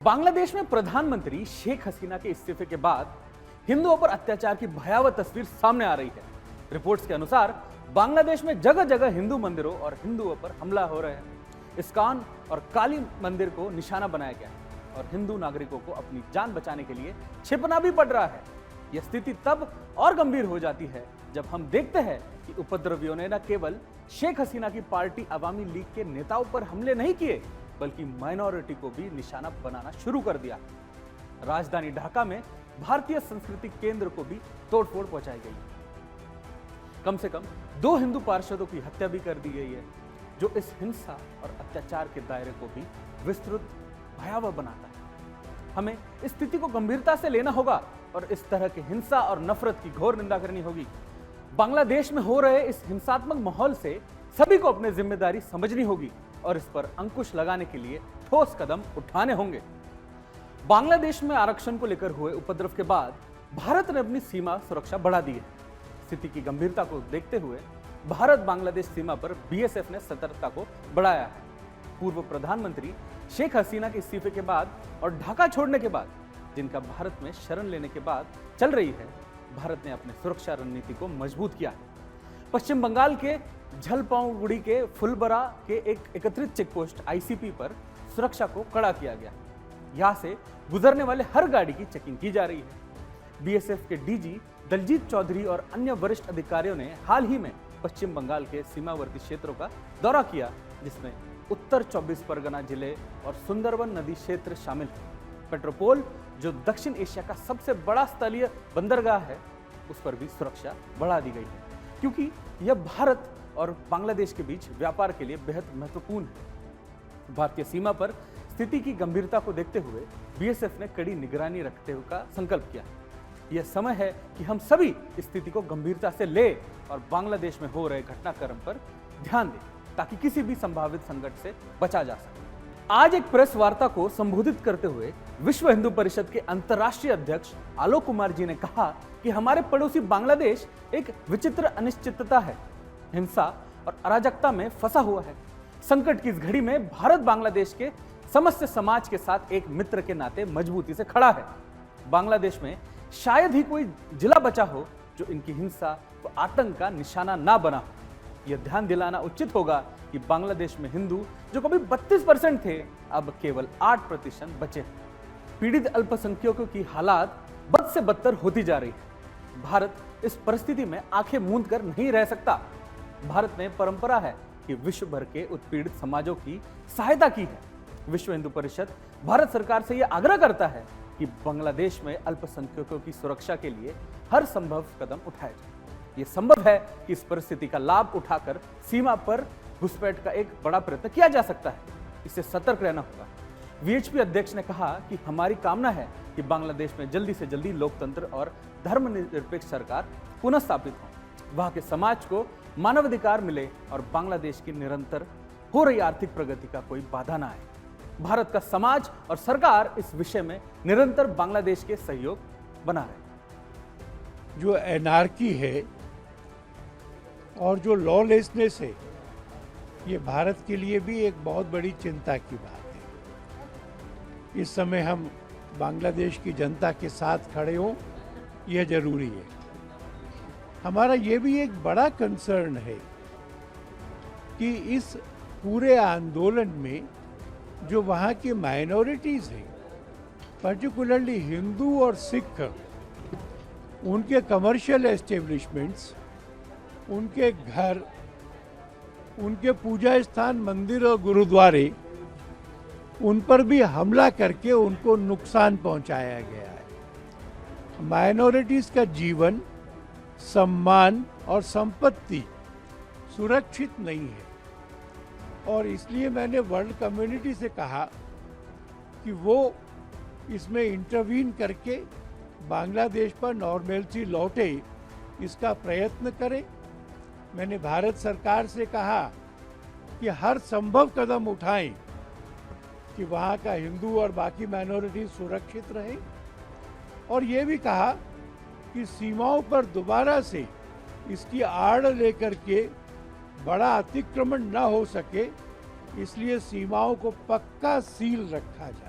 बांग्लादेश में प्रधानमंत्री शेख हसीना के इस्तीफे के बाद हिंदुओं पर अत्याचार की भयावह तस्वीर सामने आ रही है। रिपोर्ट्स के अनुसार बांग्लादेश में जगह जगह हिंदू मंदिरों और हिंदुओं पर हमला हो रहे हैं। इस्कॉन और काली मंदिर को निशाना बनाया गया है और हिंदू नागरिकों को अपनी जान बचाने के लिए छिपना भी पड़ रहा है। यह स्थिति तब और गंभीर हो जाती है जब हम देखते हैं कि उपद्रवियों ने न केवल शेख हसीना की पार्टी अवामी लीग के नेताओं पर हमले नहीं किए, बल्कि माइनॉरिटी को भी निशाना बनाना शुरू कर दिया। राजधानी ढाका में भारतीय संस्कृति केंद्र को भी तोड़फोड़ पहुंचाई गई। कम से कम 2 हिंदू पार्षदों की हत्या भी कर दी गई है, जो इस हिंसा और अत्याचार के दायरे को भी विस्तृत भयावह बनाता है। हमें इस स्थिति को गंभीरता से लेना होगा और इस तरह की हिंसा और नफरत की घोर निंदा करनी होगी। बांग्लादेश में हो रहे इस हिंसात्मक माहौल से सभी को अपनी जिम्मेदारी समझनी होगी और इस पर अंकुश लगाने के लिए ठोस कदम उठाने होंगे। बांग्लादेश में आरक्षण को लेकर हुए उपद्रव के बाद भारत ने अपनी सीमा सुरक्षा बढ़ा दी है। स्थिति की गंभीरता को देखते हुए भारत बांग्लादेश सीमा पर बीएसएफ ने सतर्कता को बढ़ाया है। पूर्व प्रधानमंत्री शेख हसीना के इस्तीफे के बाद और ढाका छोड़ने के बाद, जिनका भारत में शरण लेने के बाद चल रही है, भारत ने अपनी सुरक्षा रणनीति को मजबूत किया है। पश्चिम बंगाल के झलपाईगुड़ी के फुलबरा के एक एकत्रित चेकपोस्ट आईसीपी पर सुरक्षा को कड़ा किया गया। यहां से गुजरने वाले हर गाड़ी की चेकिंग की जा रही है। बीएसएफ के डीजी दलजीत चौधरी और अन्य वरिष्ठ अधिकारियों ने हाल ही में पश्चिम बंगाल के सीमावर्ती क्षेत्रों का दौरा किया, जिसमें उत्तर 24 परगना जिले और सुंदरबन नदी क्षेत्र शामिल है। पेट्रोपोल, जो दक्षिण एशिया का सबसे बड़ा स्थलीय बंदरगाह है, उस पर भी सुरक्षा बढ़ा दी गई है, क्योंकि यह भारत और बांग्लादेश के बीच व्यापार के लिए बेहद महत्वपूर्ण है। भारतीय सीमा पर स्थिति की गंभीरता को देखते हुए बीएसएफ ने कड़ी निगरानी रखते हुए का संकल्प किया। यह समय है कि हम सभी स्थिति को गंभीरता से ले और बांग्लादेश में हो रहे घटनाक्रम पर ध्यान दें, ताकि किसी भी संभावित संकट से बचा जा सके। आज एक प्रेस वार्ता को संबोधित करते हुए विश्व हिंदू परिषद के अंतर्राष्ट्रीय अध्यक्ष आलोक कुमार जी ने कहा कि हमारे पड़ोसी बांग्लादेश एक विचित्र अनिश्चितता है, हिंसा और अराजकता में फंसा हुआ है। संकट की इस घड़ी में भारत बांग्लादेश के समस्त समाज के साथ एक मित्र के नाते मजबूती से खड़ा है। बांग्लादेश में शायद ही कोई जिला बचा हो जो इनकी हिंसा व आतंक का निशाना ना बना हो। यह ध्यान दिलाना उचित होगा कि बांग्लादेश में हिंदू जो कभी 32% थे, अब केवल 8% बचे हैं। पीड़ित अल्पसंख्यकों की हालात बद से बदतर होती जा रही है। भारत इस परिस्थिति में आंखें मूंद कर नहीं रह सकता। भारत में परंपरा है कि विश्व भर के उत्पीड़ित समाजों की सहायता की है। विश्व हिंदू परिषद भारत सरकार से यह आग्रह करता है कि बांग्लादेश में अल्पसंख्यकों की सुरक्षा के लिए हर संभव कदम उठाया जाए। यह संभव है कि इस परिस्थिति का लाभ उठाकर सीमा पर घुसपैठ का एक बड़ा प्रयत्न किया जा सकता है। इससे सतर्क रहना होगा। वीएचपी अध्यक्ष ने कहा कि हमारी कामना है कि बांग्लादेश में जल्दी से जल्दी लोकतंत्र और धर्मनिरपेक्ष सरकार पुनः स्थापित हो, वहां के समाज को मानवाधिकार मिले और बांग्लादेश की निरंतर हो रही आर्थिक प्रगति का कोई बाधा ना आए। भारत का समाज और सरकार इस विषय में निरंतर बांग्लादेश के सहयोग बना रहे। जो एनार्की है और जो लॉलेसनेस है, ये भारत के लिए भी एक बहुत बड़ी चिंता की बात है। इस समय हम बांग्लादेश की जनता के साथ खड़े हों, यह जरूरी है। हमारा ये भी एक बड़ा कंसर्न है कि इस पूरे आंदोलन में जो वहाँ की माइनॉरिटीज़ हैं, पर्टिकुलरली हिंदू और सिख, उनके कमर्शियल एस्टेब्लिशमेंट्स, उनके घर, उनके पूजा स्थान, मंदिर और गुरुद्वारे, उन पर भी हमला करके उनको नुकसान पहुंचाया गया है। माइनॉरिटीज़ का जीवन, सम्मान और संपत्ति सुरक्षित नहीं है और इसलिए मैंने वर्ल्ड कम्युनिटी से कहा कि वो इसमें इंटरवीन करके बांग्लादेश पर नॉर्मलिटी लौटे, इसका प्रयत्न करे। मैंने भारत सरकार से कहा कि हर संभव कदम उठाएं कि वहाँ का हिंदू और बाकी माइनॉरिटी सुरक्षित रहे, और ये भी कहा कि सीमाओं पर दोबारा से इसकी आड़ लेकर के बड़ा अतिक्रमण न हो सके, इसलिए सीमाओं को पक्का सील रखा जाए।